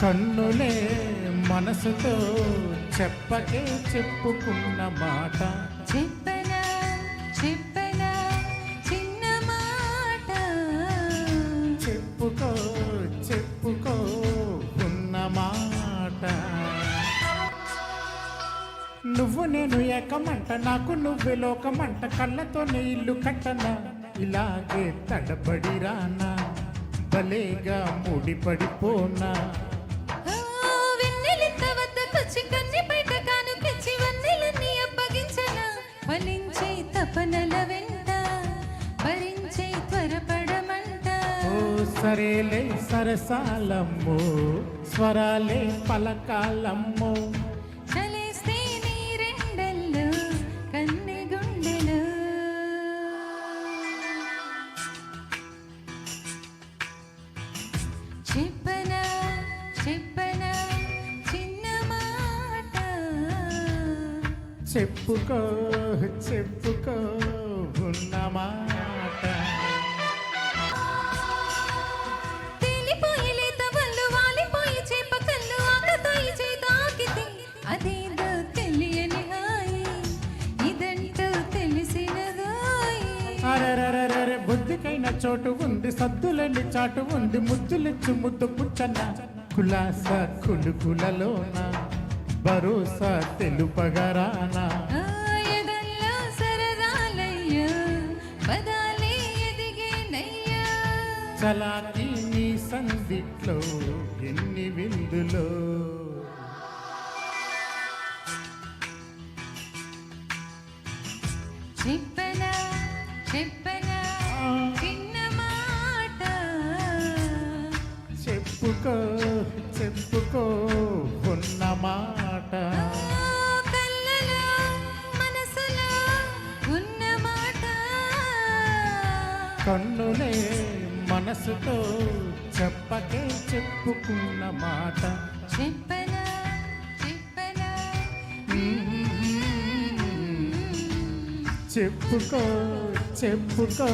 కన్నులే మనసుతో చెప్పకే చెప్పుకున్న మాట చెప్పనా చెప్పనా చిన్న మాట చెప్పుకో చెప్పుకో ఉన్న మాట నువ్వు నేను ఏకమంట నాకు నువ్వే లోకమంట కళ్ళతోనే ఇల్లు కట్టనా ఇలాగే తడబడి రానా భలేగా ముడిపడిపోనా వెన్నెలింత వద్దకొచ్చి కన్ని బయట కానుకిచ్చి వన్నెలన్నీ అప్పగించనా ఫలించే తపనల వెంట భరించే త్వరపడమంట ఓ సరేలే సరసాలమ్మో స్వరాలే పలకాలమ్మో చలేస్తే నీ రెండల్లో కన్నె గుండెలు చెప్పనా చెప్పనా చిన్న మాట చెప్పుకో చెప్పుకో ఉన్న మాట తేలిపోయి లేత వల్లు వాలిపోయి చేప కళ్ళు ఆకతాయి చేతాకితే అదేదో తెలియని హాయి ఇదంటూ తెలిసినదోయి అరెరెరెరె బుద్ధికైన చోటు ఉంది సద్దులేని చాటు ఉంది ముద్దులిచ్చు ముద్దు పుచ్చన్న కులాస కులుకులలోన భరోసా తెలుపగరానా ఎదల్లో సరదాలయ్యో పదాలే ఎదిగేనయ్యో చలాకి నీ సందిట్లో ఎన్ని విందులో చెప్పనా చెప్పనా చిన్న మాట చెప్పుకో చెప్పుకో ఉన్న మాట కళ్ళలో మనసులో ఉన్న మాట కన్నులే మనసుతో చెప్పకే చెప్పుకున్న మాట చెప్పనా చెప్పనా చెప్పుకో చెప్పుకో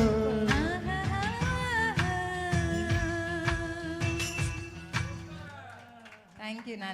థ్యాంక్ యూ.